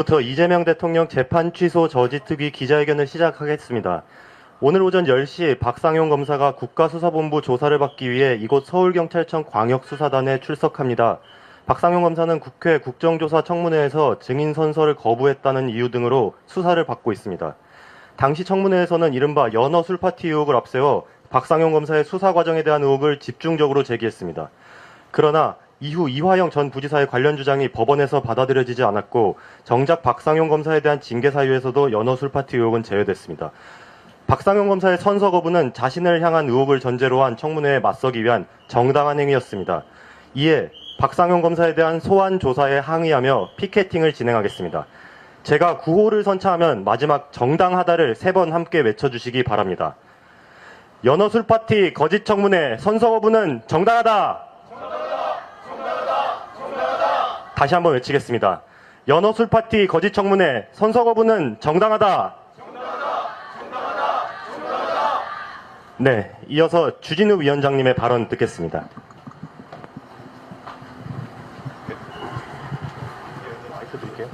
부터 이재명 대통령 재판 취소 저지특위 기자회견을 시작하겠습니다. 오늘 오전 10시 박상용 검사가 국가수사본부 조사를 받기 위해 이곳 서울경찰청 광역수사단에 출석합니다. 박상용 검사는 국회 국정조사 청문회에서 증인 선서를 거부했다는 이유 등으로 수사를 받고 있습니다. 당시 청문회에서는 이른바 연어 술파티 의혹을 앞세워 박상용 검사의 수사 과정에 대한 의혹을 집중적으로 제기했습니다. 그러나 이후 이화영 전 부지사의 관련 주장이 법원에서 받아들여지지 않았고 정작 박상용 검사에 대한 징계 사유에서도 연어 술파티 의혹은 제외됐습니다. 박상용 검사의 선서 거부는 자신을 향한 의혹을 전제로 한 청문회에 맞서기 위한 정당한 행위였습니다. 이에 박상용 검사에 대한 소환 조사에 항의하며 피켓팅을 진행하겠습니다. 제가 구호를 선차하면 마지막 정당하다를 3번 함께 외쳐주시기 바랍니다. 연어 술파티 거짓 청문회 선서 거부는 정당하다. 다시 한번 외치겠습니다. 연어 술파티 거짓 청문회 선서 거부는 정당하다. 네, 이어서 주진우 위원장님의 발언 듣겠습니다. 마이크 드릴게요.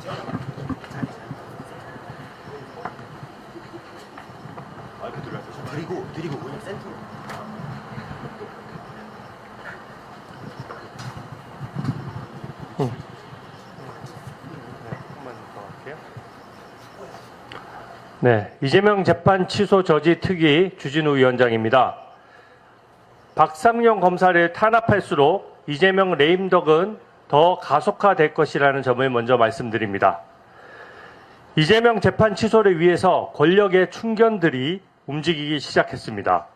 마이크 드리고 그냥 센터로. 네, 이재명 재판 취소 저지 특위 주진우 위원장입니다. 박상용 검사를 탄압할수록 이재명 레임덕은 더 가속화될 것이라는 점을 먼저 말씀드립니다. 이재명 재판 취소를 위해서 권력의 충견들이 움직이기 시작했습니다.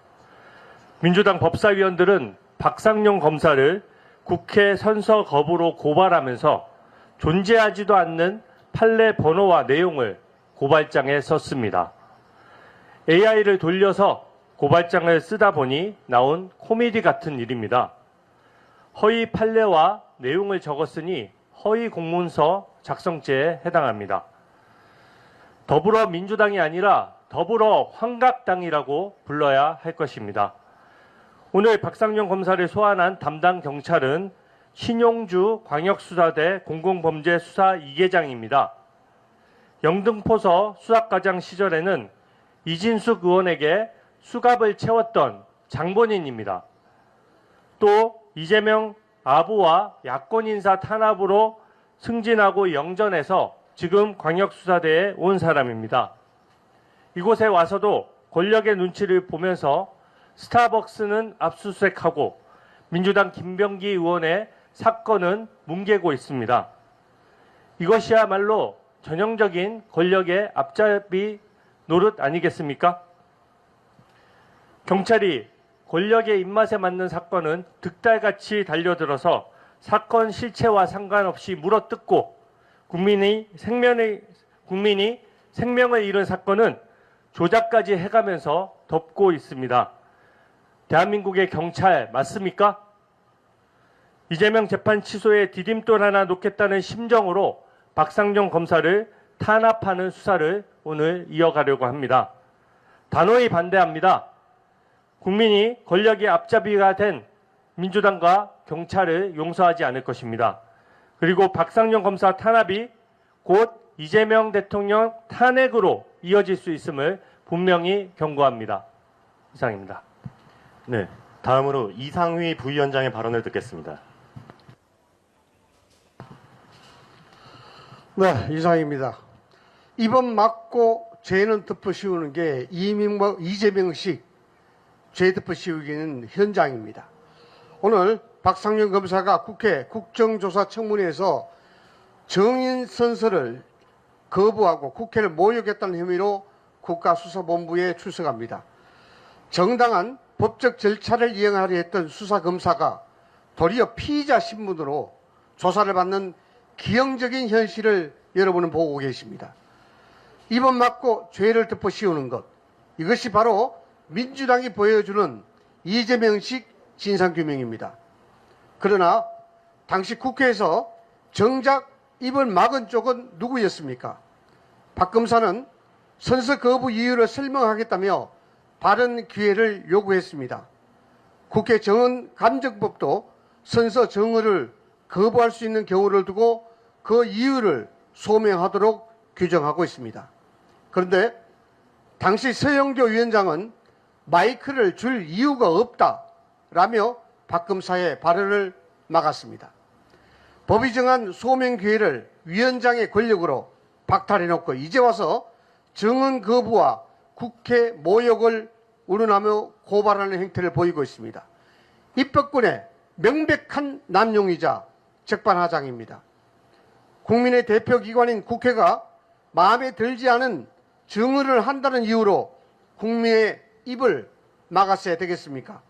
민주당 법사위원들은 박상용 검사를 국회 선서 거부로 고발하면서 존재하지도 않는 판례 번호와 내용을 고발장에 썼습니다. AI를 돌려서 고발장을 쓰다 보니 나온 코미디 같은 일입니다. 허위 판례와 내용을 적었으니 허위 공문서 작성죄에 해당합니다. 더불어민주당이 아니라 더불어 환각당이라고 불러야 할 것입니다. 오늘 박상용 검사를 소환한 담당 경찰은 신용주 광역수사대 공공범죄수사 2계장입니다. 영등포서 수사과장 시절에는 이진숙 의원에게 수갑을 채웠던 장본인입니다. 또 이재명 아부와 야권 인사 탄압으로 승진하고 영전해서 지금 광역수사대에 온 사람입니다. 이곳에 와서도 권력의 눈치를 보면서 스타벅스는 압수수색하고 민주당 김병기 의원의 사건은 뭉개고 있습니다. 이것이야말로 전형적인 권력의 앞잡이 노릇 아니겠습니까? 경찰이 권력의 입맛에 맞는 사건은 득달같이 달려들어서 사건 실체와 상관없이 물어뜯고 국민이 생명을 잃은 사건은 조작까지 해가면서 덮고 있습니다. 대한민국의 경찰 맞습니까? 이재명 재판 취소에 디딤돌 하나 놓겠다는 심정으로 박상용 검사를 탄압하는 수사를 오늘 이어가려고 합니다. 단호히 반대합니다. 국민이 권력의 앞잡이가 된 민주당과 경찰을 용서하지 않을 것입니다. 그리고 박상용 검사 탄압이 곧 이재명 대통령 탄핵으로 이어질 수 있음을 분명히 경고합니다. 이상입니다. 네, 다음으로 이상휘 부위원장의 발언을 듣겠습니다. 네, 이상입니다. 이번 맞고 죄는 덮어 씌우는 게 이재명식 죄 덮어 씌우기는 현장입니다. 오늘 박상용 검사가 국회 국정조사 청문회에서 증인 선서를 거부하고 국회를 모욕했다는 혐의로 국가수사본부에 출석합니다. 정당한 법적 절차를 이행하려 했던 수사검사가 도리어 피의자 신분으로 조사를 받는 기형적인 현실을 여러분은 보고 계십니다. 이번 맞고 죄를 덮어 씌우는 것, 이것이 바로 민주당이 보여주는 이재명식 진상규명입니다. 그러나 당시 국회에서 정작 입을 막은 쪽은 누구였습니까? 박 검사는 선서 거부 이유를 설명하겠다며 다른 기회를 요구했습니다. 국회 정언감정법도 선서 정언을 거부할 수 있는 경우를 두고 그 이유를 소명하도록 규정하고 있습니다. 그런데 당시 서영교 위원장은 마이크를 줄 이유가 없다라며 박 검사의 발언을 막았습니다. 법이 정한 소명 기회를 위원장의 권력으로 박탈해놓고 이제 와서 증언 거부와 국회 모욕을 운운하며 고발하는 행태를 보이고 있습니다. 입법권의 명백한 남용이자 적반하장입니다. 국민의 대표기관인 국회가 마음에 들지 않은 증언을 한다는 이유로 국민의 입을 막았어야 되겠습니까?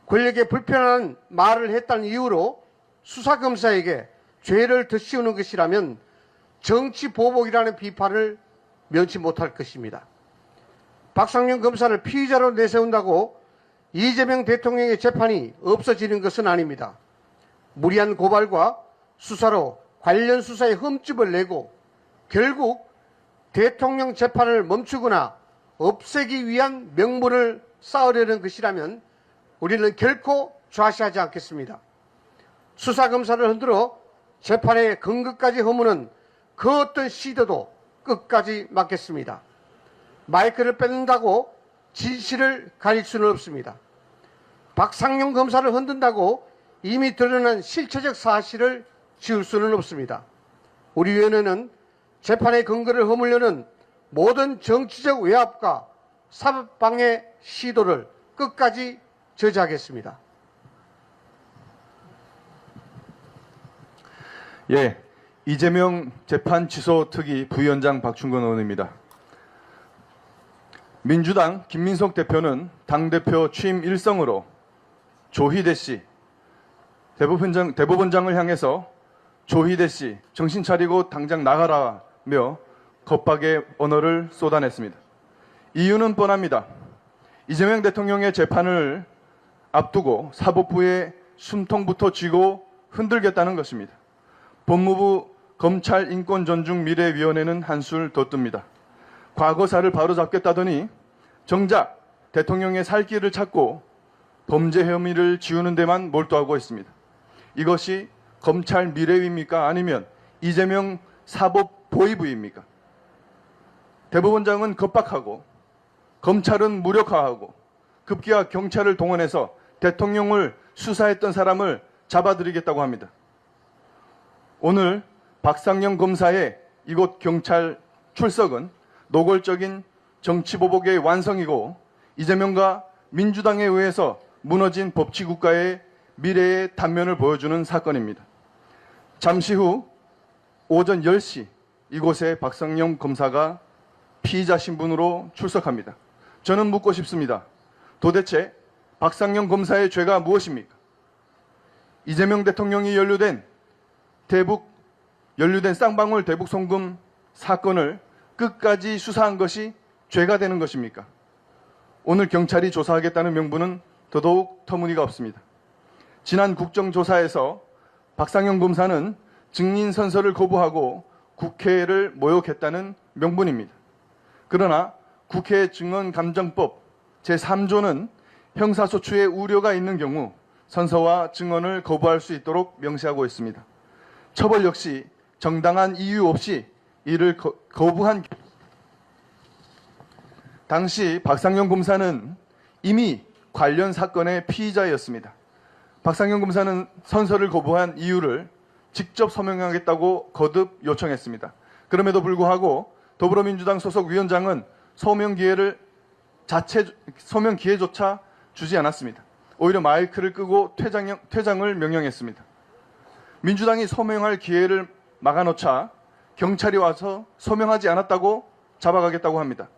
권력에 불편한 말을 했다는 이유로 수사검사에게 죄를 더 씌우는 것이라면 정치 보복이라는 비판을 면치 못할 것입니다. 박상용 검사를 피의자로 내세운다고 이재명 대통령의 재판이 없어지는 것은 아닙니다. 무리한 고발과 수사로 관련 수사에 흠집을 내고 결국 대통령 재판을 멈추거나 없애기 위한 명분을 쌓으려는 것이라면 우리는 결코 좌시하지 않겠습니다. 수사검사를 흔들어 재판의 근거까지 허무는 그 어떤 시도도 끝까지 막겠습니다. 마이크를 뺏는다고 진실을 가릴 수는 없습니다. 박상용 검사를 흔든다고 이미 드러난 실체적 사실을 지울 수는 없습니다. 우리 위원회는 재판의 근거를 허물려는 모든 정치적 외압과 사법방해 시도를 끝까지 저지하겠습니다. 예, 이재명 재판 취소 특위 부위원장 박충건 의원입니다. 민주당 김민석 대표는 당대표 취임 일성으로 조희대 씨, 대법원장을 향해서 조희대 씨 정신 차리고 당장 나가라며 겁박의 언어를 쏟아냈습니다. 이유는 뻔합니다. 이재명 대통령의 재판을 앞두고 사법부의 숨통부터 쥐고 흔들겠다는 것입니다. 법무부 검찰인권존중미래위원회는 한술 더 뜹니다. 과거사를 바로잡겠다더니 정작 대통령의 살 길을 찾고 범죄 혐의를 지우는 데만 몰두하고 있습니다. 이것이 검찰 미래위입니까? 아니면 이재명 사법 보위부입니까? 대법원장은 겁박하고 검찰은 무력화하고 급기야 경찰을 동원해서 대통령을 수사했던 사람을 잡아들이겠다고 합니다. 오늘 박상용 검사의 이곳 경찰 출석은 노골적인 정치보복의 완성이고 이재명과 민주당에 의해서 무너진 법치국가의 미래의 단면을 보여주는 사건입니다. 잠시 후 오전 10시 이곳에 박상용 검사가 피의자 신분으로 출석합니다. 저는 묻고 싶습니다. 도대체 박상용 검사의 죄가 무엇입니까? 이재명 대통령이 연루된 쌍방울 대북 송금 사건을 끝까지 수사한 것이 죄가 되는 것입니까? 오늘 경찰이 조사하겠다는 명분은 더더욱 터무니가 없습니다. 지난 국정조사에서 박상용 검사는 증인 선서를 거부하고 국회를 모욕했다는 명분입니다. 그러나 국회 증언감정법 제3조는 형사소추의 우려가 있는 경우 선서와 증언을 거부할 수 있도록 명시하고 있습니다. 처벌 역시 정당한 이유 없이 이를 거부한 당시 박상용 검사는 이미 관련 사건의 피의자였습니다. 박상용 검사는 선서를 거부한 이유를 직접 서명하겠다고 거듭 요청했습니다. 그럼에도 불구하고 더불어민주당 소속 위원장은 서명 기회조차 주지 않았습니다. 오히려 마이크를 끄고 퇴장을 명령했습니다. 민주당이 서명할 기회를 막아놓자 경찰이 와서 서명하지 않았다고 잡아가겠다고 합니다.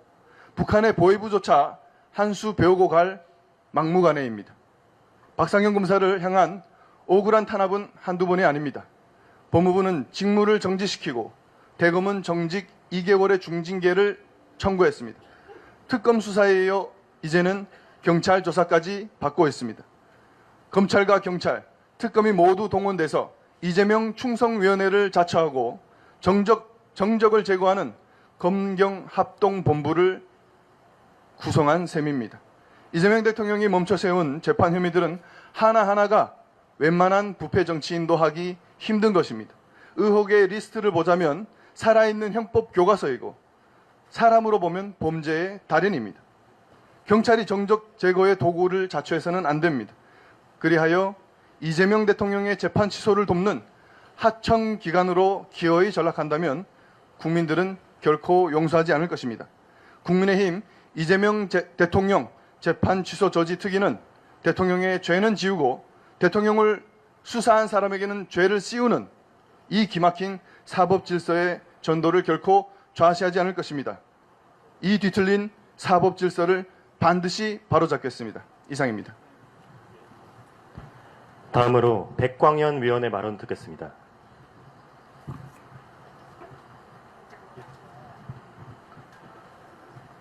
북한의 보위부조차 한 수 배우고 갈 막무가내입니다. 박상용 검사를 향한 억울한 탄압은 한두 번이 아닙니다. 법무부는 직무를 정지시키고 대검은 정직 2개월의 중징계를 청구했습니다. 특검 수사에 이어 이제는 경찰 조사까지 받고 있습니다. 검찰과 경찰, 특검이 모두 동원돼서 이재명 충성위원회를 자처하고 정적을 제거하는 검경합동본부를 구성한 셈입니다. 이재명 대통령이 멈춰 세운 재판 혐의들은 하나하나가 웬만한 부패 정치인도 하기 힘든 것입니다. 의혹의 리스트를 보자면 살아있는 형법 교과서이고 사람으로 보면 범죄의 달인입니다. 경찰이 정적 제거의 도구를 자초해서는 안 됩니다. 그리하여 이재명 대통령의 재판 취소를 돕는 하청 기관으로 기어이 전락한다면 국민들은 결코 용서하지 않을 것입니다. 국민의힘 이재명 대통령 재판 취소 저지 특위는 대통령의 죄는 지우고 대통령을 수사한 사람에게는 죄를 씌우는 이 기막힌 사법 질서의 전도를 결코 좌시하지 않을 것입니다. 이 뒤틀린 사법 질서를 반드시 바로잡겠습니다. 이상입니다. 다음으로 백광현 위원의 발언 듣겠습니다.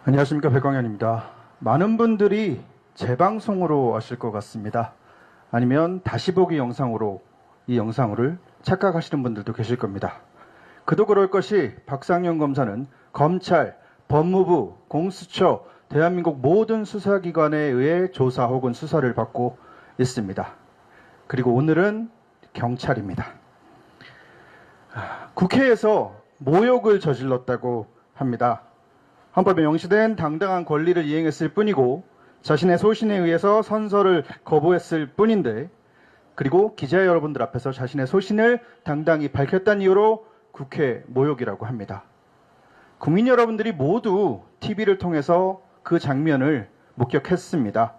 안녕하십니까, 백광현입니다. 많은 분들이 재방송으로 하실 것 같습니다. 아니면 다시 보기 영상으로 이 영상을 착각하시는 분들도 계실 겁니다. 그도 그럴 것이 박상현 검사는 검찰, 법무부, 공수처, 대한민국 모든 수사기관에 의해 조사 혹은 수사를 받고 있습니다. 그리고 오늘은 경찰입니다. 국회에서 모욕을 저질렀다고 합니다. 헌법에 명시된 당당한 권리를 이행했을 뿐이고 자신의 소신에 의해서 선서를 거부했을 뿐인데, 그리고 기자 여러분들 앞에서 자신의 소신을 당당히 밝혔다는 이유로 국회 모욕이라고 합니다. 국민 여러분들이 모두 TV를 통해서 그 장면을 목격했습니다.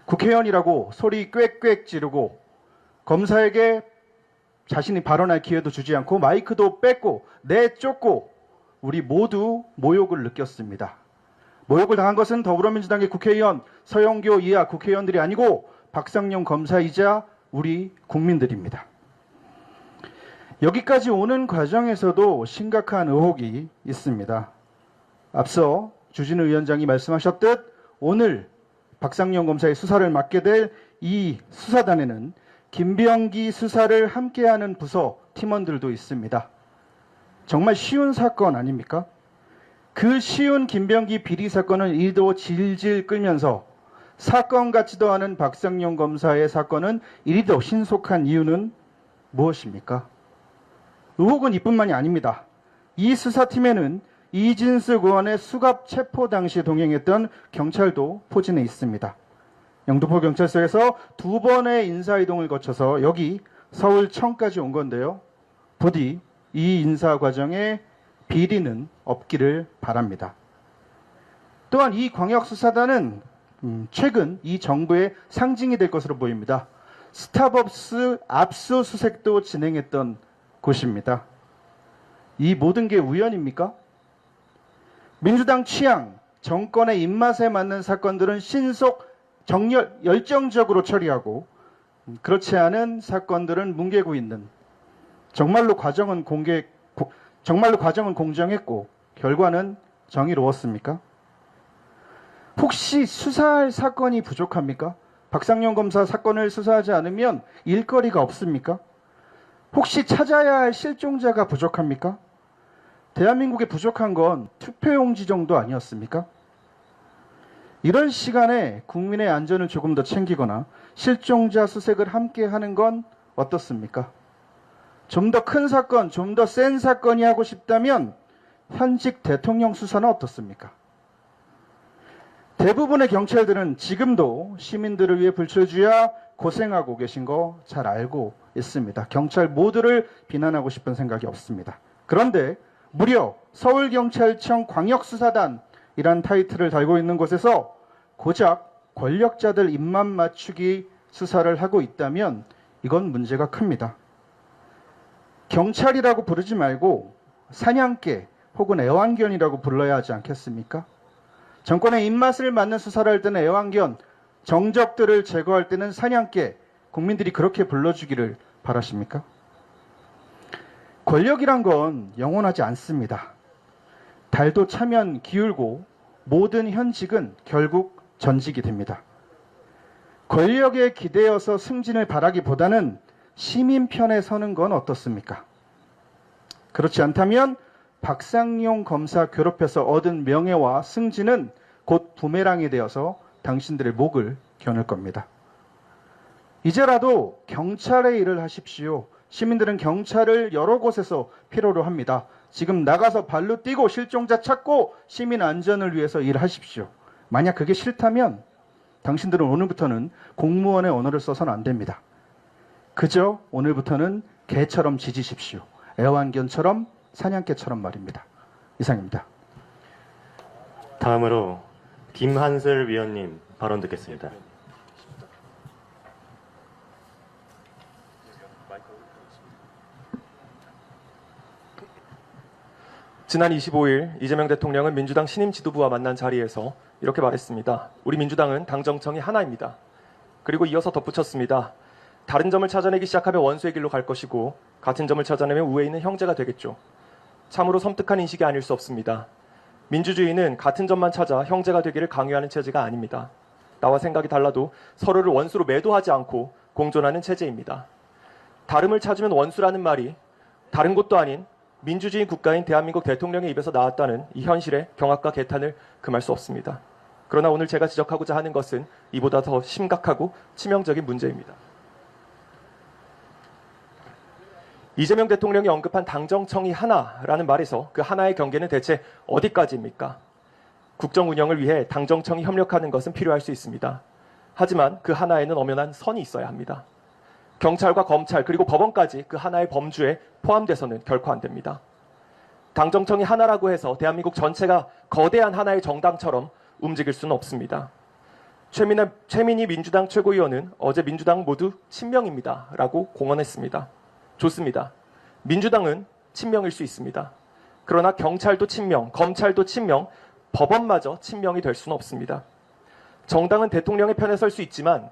국회의원이라고 소리 꽥꽥 지르고 검사에게 자신이 발언할 기회도 주지 않고 마이크도 뺏고 내쫓고 우리 모두 모욕을 느꼈습니다. 모욕을 당한 것은 더불어민주당의 국회의원 서영교 이하 국회의원들이 아니고 박상용 검사이자 우리 국민들입니다. 여기까지 오는 과정에서도 심각한 의혹이 있습니다. 앞서 주진우 위원장이 말씀하셨듯 오늘 박상용 검사의 수사를 맡게 될 이 수사단에는 김병기 수사를 함께하는 부서 팀원들도 있습니다. 정말 쉬운 사건 아닙니까? 그 쉬운 김병기 비리 사건을 이도 질질 끌면서 사건 같지도 않은 박상용 검사의 사건은 이리도 신속한 이유는 무엇입니까? 의혹은 이뿐만이 아닙니다. 이 수사팀에는 이진숙 의원의 수갑 체포 당시 동행했던 경찰도 포진해 있습니다. 영등포 경찰서에서 2번의 인사이동을 거쳐서 여기 서울청까지 온 건데요. 부디 이 인사 과정에 비리는 없기를 바랍니다. 또한 이 광역수사단은 최근 이 정부의 상징이 될 것으로 보입니다. 스타벅스 압수수색도 진행했던 곳입니다. 이 모든 게 우연입니까? 민주당 취향, 정권의 입맛에 맞는 사건들은 신속, 열정적으로 처리하고 그렇지 않은 사건들은 뭉개고 있는, 정말로 과정은 공정했고 결과는 정의로웠습니까? 혹시 수사할 사건이 부족합니까? 박상용 검사 사건을 수사하지 않으면 일거리가 없습니까? 혹시 찾아야 할 실종자가 부족합니까? 대한민국에 부족한 건 투표용지 정도 아니었습니까? 이런 시간에 국민의 안전을 조금 더 챙기거나 실종자 수색을 함께 하는 건 어떻습니까? 좀 더 큰 사건, 좀 더 센 사건이 하고 싶다면 현직 대통령 수사는 어떻습니까? 대부분의 경찰들은 지금도 시민들을 위해 불철주야 고생하고 계신 거 잘 알고 있습니다. 경찰 모두를 비난하고 싶은 생각이 없습니다. 그런데 무려 서울경찰청 광역수사단이란 타이틀을 달고 있는 곳에서 고작 권력자들 입맛 맞추기 수사를 하고 있다면 이건 문제가 큽니다. 경찰이라고 부르지 말고 사냥개 혹은 애완견이라고 불러야 하지 않겠습니까? 정권의 입맛을 맞는 수사를 할 때는 애완견, 정적들을 제거할 때는 사냥개, 국민들이 그렇게 불러주기를 바라십니까? 권력이란 건 영원하지 않습니다. 달도 차면 기울고 모든 현직은 결국 전직이 됩니다. 권력에 기대어서 승진을 바라기보다는 시민 편에 서는 건 어떻습니까? 그렇지 않다면 박상용 검사 괴롭혀서 얻은 명예와 승진은 곧 부메랑이 되어서 당신들의 목을 겨눌 겁니다. 이제라도 경찰의 일을 하십시오. 시민들은 경찰을 여러 곳에서 필요로 합니다. 지금 나가서 발로 뛰고 실종자 찾고 시민 안전을 위해서 일하십시오. 만약 그게 싫다면 당신들은 오늘부터는 공무원의 언어를 써서는 안 됩니다. 그저 오늘부터는 개처럼 짖으십시오. 애완견처럼 사냥개처럼 말입니다. 이상입니다. 다음으로 김한슬 위원님 발언 듣겠습니다. 지난 25일 이재명 대통령은 민주당 신임 지도부와 만난 자리에서 이렇게 말했습니다. 우리 민주당은 당정청이 하나입니다. 그리고 이어서 덧붙였습니다. 다른 점을 찾아내기 시작하면 원수의 길로 갈 것이고 같은 점을 찾아내면 우에 있는 형제가 되겠죠. 참으로 섬뜩한 인식이 아닐 수 없습니다. 민주주의는 같은 점만 찾아 형제가 되기를 강요하는 체제가 아닙니다. 나와 생각이 달라도 서로를 원수로 매도하지 않고 공존하는 체제입니다. 다름을 찾으면 원수라는 말이 다른 곳도 아닌 민주주의 국가인 대한민국 대통령의 입에서 나왔다는 이 현실에 경악과 개탄을 금할 수 없습니다. 그러나 오늘 제가 지적하고자 하는 것은 이보다 더 심각하고 치명적인 문제입니다. 이재명 대통령이 언급한 당정청이 하나라는 말에서 그 하나의 경계는 대체 어디까지입니까? 국정 운영을 위해 당정청이 협력하는 것은 필요할 수 있습니다. 하지만 그 하나에는 엄연한 선이 있어야 합니다. 경찰과 검찰 그리고 법원까지 그 하나의 범주에 포함돼서는 결코 안 됩니다. 당정청이 하나라고 해서 대한민국 전체가 거대한 하나의 정당처럼 움직일 수는 없습니다. 최민희 민주당 최고위원은 어제 민주당 모두 친명입니다 라고 공언했습니다. 좋습니다. 민주당은 친명일 수 있습니다. 그러나 경찰도 친명, 검찰도 친명, 법원마저 친명이 될 수는 없습니다. 정당은 대통령의 편에 설 수 있지만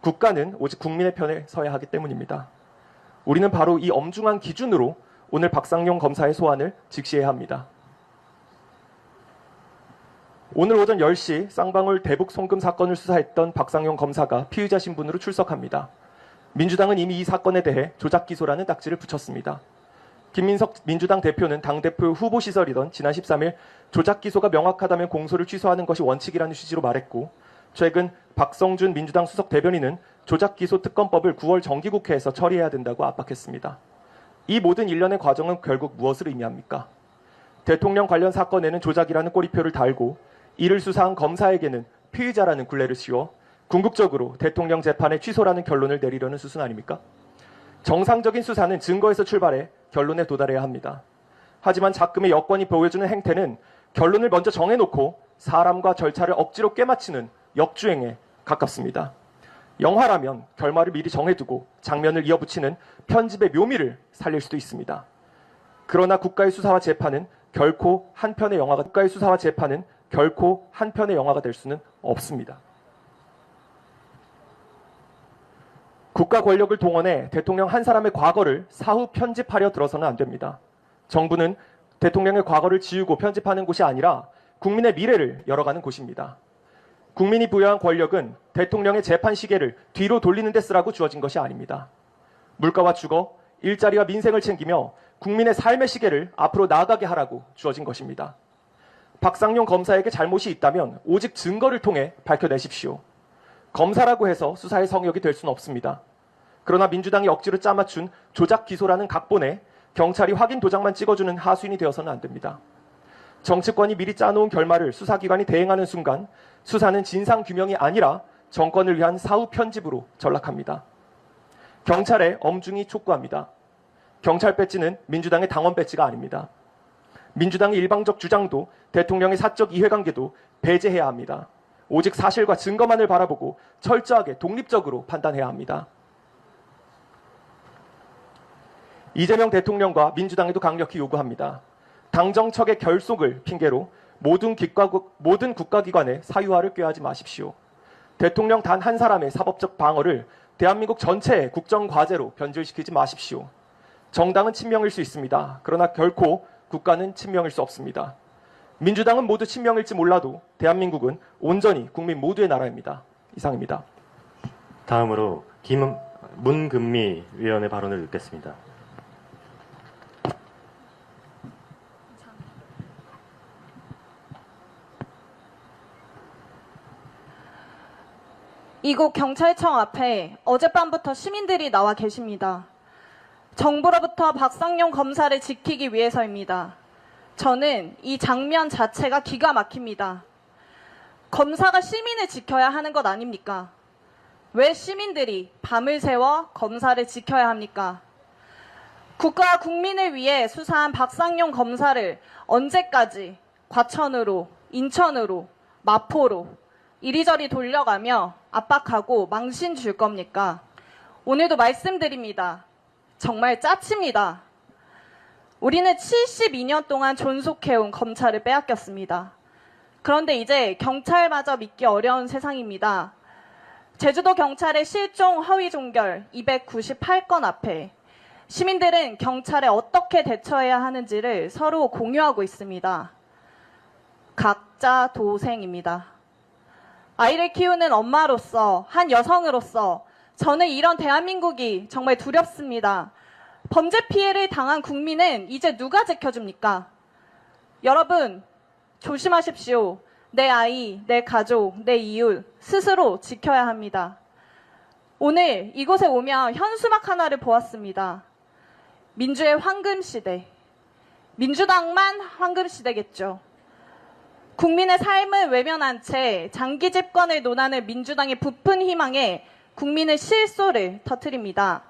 국가는 오직 국민의 편에 서야 하기 때문입니다. 우리는 바로 이 엄중한 기준으로 오늘 박상용 검사의 소환을 직시해야 합니다. 오늘 오전 10시 쌍방울 대북 송금 사건을 수사했던 박상용 검사가 피의자 신분으로 출석합니다. 민주당은 이미 이 사건에 대해 조작 기소라는 딱지를 붙였습니다. 김민석 민주당 대표는 당대표 후보 시절이던 지난 13일 조작 기소가 명확하다면 공소를 취소하는 것이 원칙이라는 취지로 말했고, 최근 박성준 민주당 수석 대변인은 조작 기소 특검법을 9월 정기국회에서 처리해야 된다고 압박했습니다. 이 모든 일련의 과정은 결국 무엇을 의미합니까? 대통령 관련 사건에는 조작이라는 꼬리표를 달고 이를 수사한 검사에게는 피의자라는 굴레를 씌워 궁극적으로 대통령 재판의 취소라는 결론을 내리려는 수순 아닙니까? 정상적인 수사는 증거에서 출발해 결론에 도달해야 합니다. 하지만 작금의 여건이 보여주는 행태는 결론을 먼저 정해놓고 사람과 절차를 억지로 꿰맞추는 역주행에 가깝습니다. 영화라면 결말을 미리 정해두고 장면을 이어붙이는 편집의 묘미를 살릴 수도 있습니다. 그러나 국가의 수사와 재판은 결코 한 편의 영화가 될 수는 없습니다. 국가 권력을 동원해 대통령 한 사람의 과거를 사후 편집하려 들어서는 안 됩니다. 정부는 대통령의 과거를 지우고 편집하는 곳이 아니라 국민의 미래를 열어가는 곳입니다. 국민이 부여한 권력은 대통령의 재판 시계를 뒤로 돌리는 데 쓰라고 주어진 것이 아닙니다. 물가와 주거, 일자리와 민생을 챙기며 국민의 삶의 시계를 앞으로 나아가게 하라고 주어진 것입니다. 박상용 검사에게 잘못이 있다면 오직 증거를 통해 밝혀내십시오. 검사라고 해서 수사의 성역이 될 수는 없습니다. 그러나 민주당이 억지로 짜맞춘 조작 기소라는 각본에 경찰이 확인 도장만 찍어주는 하수인이 되어서는 안 됩니다. 정치권이 미리 짜놓은 결말을 수사기관이 대행하는 순간 수사는 진상규명이 아니라 정권을 위한 사후 편집으로 전락합니다. 경찰에 엄중히 촉구합니다. 경찰 배지는 민주당의 당원 배지가 아닙니다. 민주당의 일방적 주장도 대통령의 사적 이해관계도 배제해야 합니다. 오직 사실과 증거만을 바라보고 철저하게 독립적으로 판단해야 합니다. 이재명 대통령과 민주당에도 강력히 요구합니다. 당정척의 결속을 핑계로 모든 국가기관의 사유화를 꾀하지 마십시오. 대통령 단 한 사람의 사법적 방어를 대한민국 전체의 국정과제로 변질시키지 마십시오. 정당은 친명일 수 있습니다. 그러나 결코 국가는 친명일 수 없습니다. 민주당은 모두 친명일지 몰라도 대한민국은 온전히 국민 모두의 나라입니다. 이상입니다. 다음으로 문금미 위원의 발언을 듣겠습니다. 이곳 경찰청 앞에 어젯밤부터 시민들이 나와 계십니다. 정부로부터 박상용 검사를 지키기 위해서입니다. 저는 이 장면 자체가 기가 막힙니다. 검사가 시민을 지켜야 하는 것 아닙니까? 왜 시민들이 밤을 새워 검사를 지켜야 합니까? 국가와 국민을 위해 수사한 박상용 검사를 언제까지 과천으로, 인천으로, 마포로 이리저리 돌려가며 압박하고 망신 줄 겁니까? 오늘도 말씀드립니다. 정말 짜칩니다. 우리는 72년 동안 존속해온 검찰을 빼앗겼습니다. 그런데 이제 경찰마저 믿기 어려운 세상입니다. 제주도 경찰의 실종 허위 종결 298건 앞에 시민들은 경찰에 어떻게 대처해야 하는지를 서로 공유하고 있습니다. 각자 도생입니다. 아이를 키우는 엄마로서, 한 여성으로서 저는 이런 대한민국이 정말 두렵습니다. 범죄 피해를 당한 국민은 이제 누가 지켜줍니까? 여러분, 조심하십시오. 내 아이, 내 가족, 내 이웃 스스로 지켜야 합니다. 오늘 이곳에 오면 현수막 하나를 보았습니다. 민주의 황금시대. 민주당만 황금시대겠죠. 국민의 삶을 외면한 채 장기 집권을 논하는 민주당의 부푼 희망에 국민의 실소를 터뜨립니다.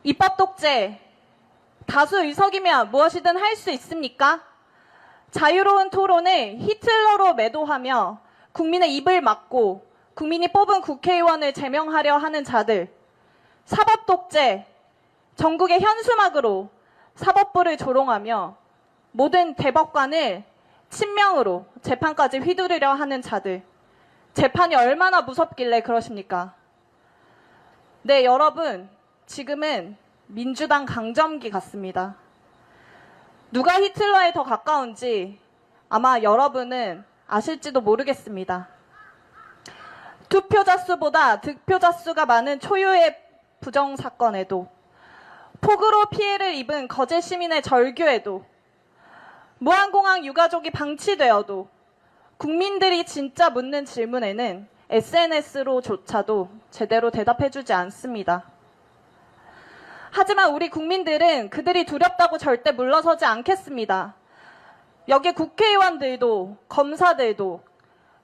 입법 독재, 다수 의석이면 무엇이든 할 수 있습니까? 자유로운 토론을 히틀러로 매도하며 국민의 입을 막고 국민이 뽑은 국회의원을 제명하려 하는 자들, 사법 독재, 전국의 현수막으로 사법부를 조롱하며 모든 대법관을 친명으로 재판까지 휘두르려 하는 자들, 재판이 얼마나 무섭길래 그러십니까? 네, 여러분, 지금은 민주당 강점기 같습니다. 누가 히틀러에 더 가까운지 아마 여러분은 아실지도 모르겠습니다. 투표자 수보다 득표자 수가 많은 초유의 부정사건에도, 폭우로 피해를 입은 거제 시민의 절규에도, 무한공항 유가족이 방치되어도 국민들이 진짜 묻는 질문에는 SNS로조차도 제대로 대답해주지 않습니다. 하지만 우리 국민들은 그들이 두렵다고 절대 물러서지 않겠습니다. 여기 국회의원들도 검사들도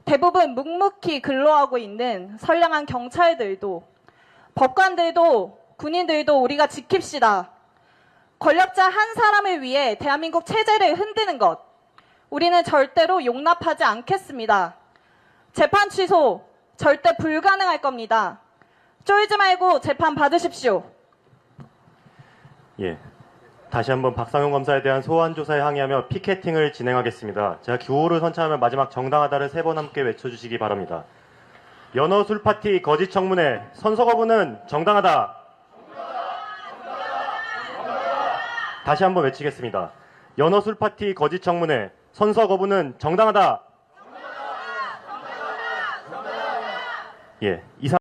대부분 묵묵히 근로하고 있는 선량한 경찰들도 법관들도 군인들도 우리가 지킵시다. 권력자 한 사람을 위해 대한민국 체제를 흔드는 것, 우리는 절대로 용납하지 않겠습니다. 재판 취소 절대 불가능할 겁니다. 쫄지 말고 재판 받으십시오. 예. 다시 한번 박상용 검사에 대한 소환 조사에 항의하며 피켓팅을 진행하겠습니다. 제가 구호를 선창하면 마지막 정당하다를 3번 함께 외쳐주시기 바랍니다. 연어 술파티 거짓 청문회 선서 거부는 정당하다. 다시 한번 외치겠습니다. 연어 술파티 거짓 청문회 선서 거부는 정당하다. 예. 이상